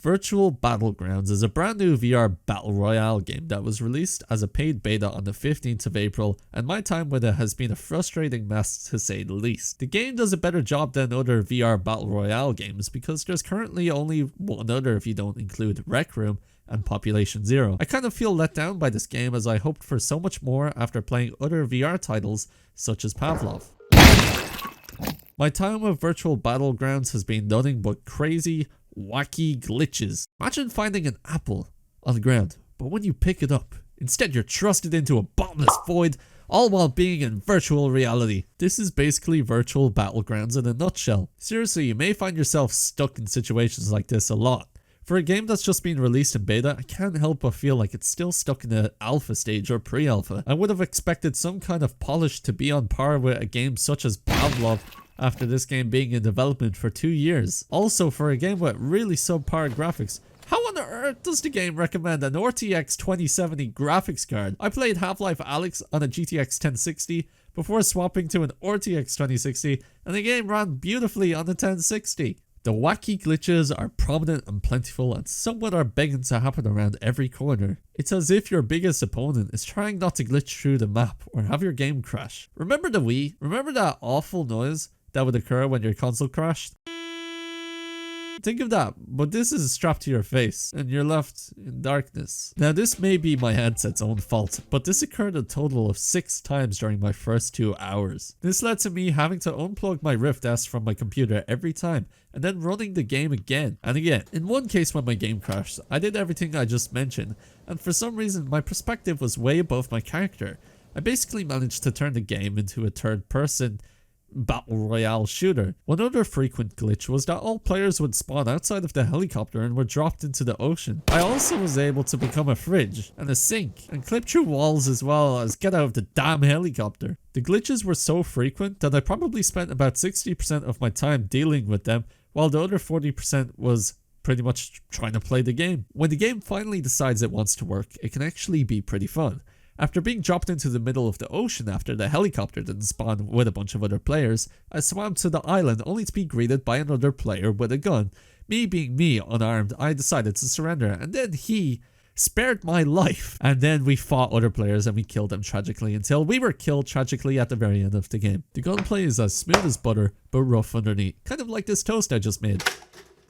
Virtual Battlegrounds is a brand new VR Battle Royale game that was released as a paid beta on the 15th of April, and my time with it has been a frustrating mess to say the least. The game does a better job than other VR Battle Royale games because there's currently only one other if you don't include Rec Room and Population Zero. I kind of feel let down by this game as I hoped for so much more after playing other VR titles such as Pavlov. My time with Virtual Battlegrounds has been nothing but crazy, wacky glitches. Imagine finding an apple on the ground, but when you pick it up, instead you're thrusted into a bottomless void, all while being in virtual reality. This is basically Virtual Battlegrounds in a nutshell. Seriously, you may find yourself stuck in situations like this a lot. For a game that's just been released in beta, I can't help but feel like it's still stuck in the alpha stage or pre-alpha. I would have expected some kind of polish to be on par with a game such as Pavlov after this game being in development for 2 years. Also, for a game with really subpar graphics, how on earth does the game recommend an RTX 2070 graphics card? I played Half-Life Alyx on a GTX 1060 before swapping to an RTX 2060, and the game ran beautifully on the 1060. The wacky glitches are prominent and plentiful, and somewhat are begging to happen around every corner. It's as if your biggest opponent is trying not to glitch through the map or have your game crash. Remember the Wii? Remember that awful noise that would occur when your console crashed? Think of that, but this is strapped to your face and you're left in darkness. Now this may be my headset's own fault, but this occurred a total of 6 times during my first 2 hours. This led to me having to unplug my Rift S from my computer every time and then running the game again and again. In one case when my game crashed, I did everything I just mentioned, and for some reason my perspective was way above my character. I basically managed to turn the game into a third-person Battle Royale shooter. One other frequent glitch was that all players would spawn outside of the helicopter and were dropped into the ocean. I also was able to become a fridge and a sink and clip through walls as well as get out of the damn helicopter. The glitches were so frequent that I probably spent about 60% of my time dealing with them, while the other 40% was pretty much trying to play the game. When the game finally decides it wants to work, it can actually be pretty fun. After being dropped into the middle of the ocean after the helicopter didn't spawn with a bunch of other players, I swam to the island only to be greeted by another player with a gun. Me being me, unarmed, I decided to surrender, and then he spared my life. And then we fought other players and we killed them tragically until we were killed tragically at the very end of the game. The gunplay is as smooth as butter, but rough underneath. Kind of like this toast I just made.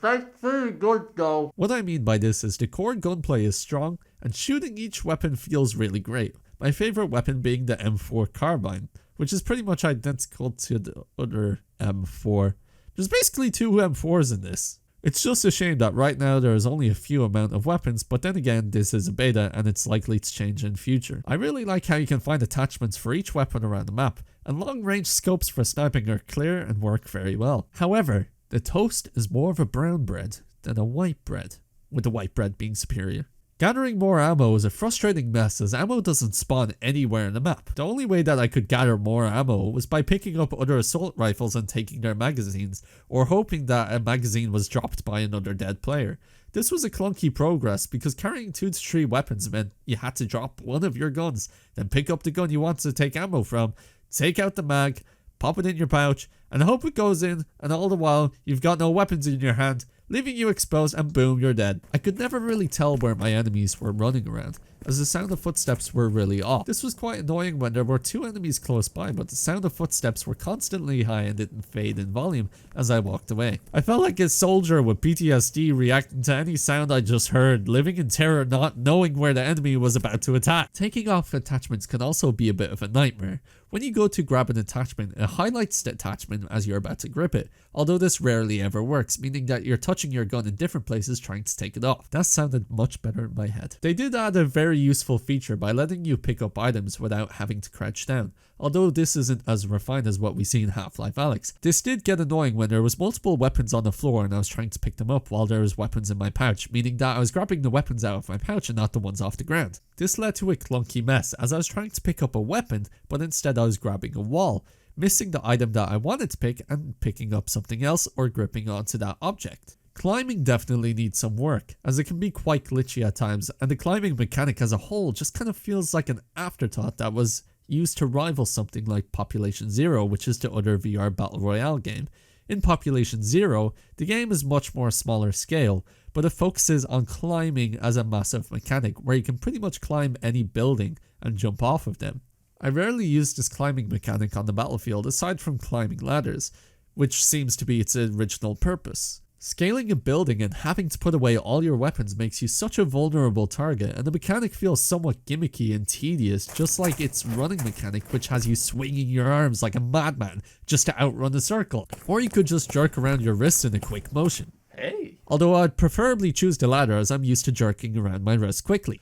That's pretty good though. What I mean by this is the core gunplay is strong and shooting each weapon feels really great. My favorite weapon being the M4 carbine, which is pretty much identical to the other M4. There's basically 2 M4s in this. It's just a shame that right now there is only a few amount of weapons, but then again this is a beta and it's likely to change in future. I really like how you can find attachments for each weapon around the map, and long range scopes for sniping are clear and work very well. However, the toast is more of a brown bread than a white bread, with the white bread being superior. Gathering more ammo is a frustrating mess as ammo doesn't spawn anywhere in the map. The only way that I could gather more ammo was by picking up other assault rifles and taking their magazines, or hoping that a magazine was dropped by another dead player. This was a clunky progress because carrying 2 to 3 weapons meant you had to drop one of your guns, then pick up the gun you want to take ammo from, take out the mag, pop it in your pouch, and hope it goes in, and all the while you've got no weapons in your hand, leaving you exposed, and boom, you're dead. I could never really tell where my enemies were running around, as the sound of footsteps were really off. This was quite annoying when there were 2 enemies close by, but the sound of footsteps were constantly high and didn't fade in volume as I walked away. I felt like a soldier with PTSD reacting to any sound I just heard, living in terror not knowing where the enemy was about to attack. Taking off attachments can also be a bit of a nightmare. When you go to grab an attachment, it highlights the attachment as you're about to grip it, although this rarely ever works, meaning that you're touching your gun in different places trying to take it off. That sounded much better in my head. They did add a very useful feature by letting you pick up items without having to crouch down, although this isn't as refined as what we see in Half-Life Alyx. This did get annoying when there was multiple weapons on the floor and I was trying to pick them up while there was weapons in my pouch, meaning that I was grabbing the weapons out of my pouch and not the ones off the ground. This led to a clunky mess as I was trying to pick up a weapon, but instead I was grabbing a wall, missing the item that I wanted to pick and picking up something else or gripping onto that object. Climbing definitely needs some work, as it can be quite glitchy at times, and the climbing mechanic as a whole just kind of feels like an afterthought that was used to rival something like Population Zero, which is the other VR Battle Royale game. In Population Zero, the game is much more smaller scale, but it focuses on climbing as a massive mechanic where you can pretty much climb any building and jump off of them. I rarely use this climbing mechanic on the battlefield aside from climbing ladders, which seems to be its original purpose. Scaling a building and having to put away all your weapons makes you such a vulnerable target, and the mechanic feels somewhat gimmicky and tedious, just like its running mechanic, which has you swinging your arms like a madman just to outrun a circle, or you could just jerk around your wrists in a quick motion. Hey! Although I'd preferably choose the latter as I'm used to jerking around my wrists quickly.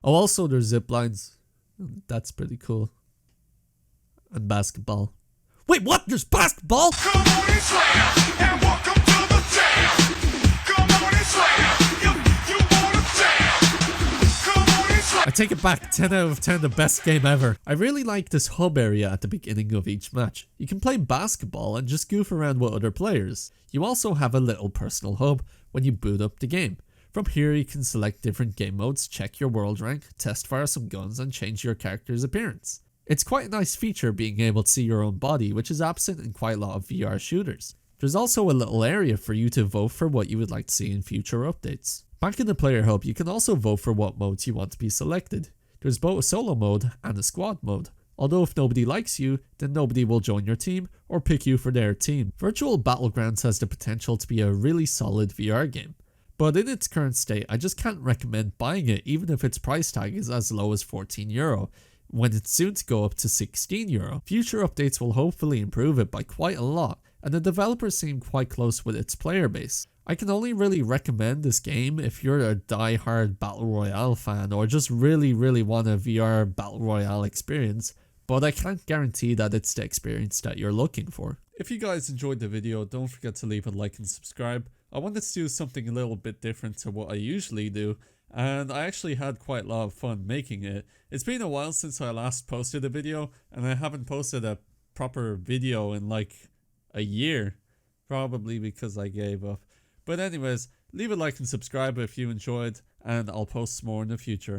Oh, also there's zip lines. That's pretty cool. And basketball. Wait, what? There's basketball? Come on and slam, and welcome to the jam. Come on and slam, you wanna jam. Come on and slam. I take it back, 10 out of 10, the best game ever. I really like this hub area at the beginning of each match. You can play basketball and just goof around with other players. You also have a little personal hub when you boot up the game. From here you can select different game modes, check your world rank, test fire some guns and change your character's appearance. It's quite a nice feature being able to see your own body, which is absent in quite a lot of VR shooters. There's also a little area for you to vote for what you would like to see in future updates. Back in the player hub, you can also vote for what modes you want to be selected. There's both a solo mode and a squad mode. Although if nobody likes you, then nobody will join your team or pick you for their team. Virtual Battlegrounds has the potential to be a really solid VR game. But in its current state, I just can't recommend buying it even if its price tag is as low as €14, when it's soon to go up to €16. Future updates will hopefully improve it by quite a lot, and the developers seem quite close with its player base. I can only really recommend this game if you're a die-hard Battle Royale fan or just really want a VR Battle Royale experience, but I can't guarantee that it's the experience that you're looking for. If you guys enjoyed the video, don't forget to leave a like and subscribe. I wanted to do something a little bit different to what I usually do, and I actually had quite a lot of fun making it. It's been a while since I last posted a video, and I haven't posted a proper video in like a year, probably because I gave up. But anyways, leave a like and subscribe if you enjoyed, and I'll post more in the future.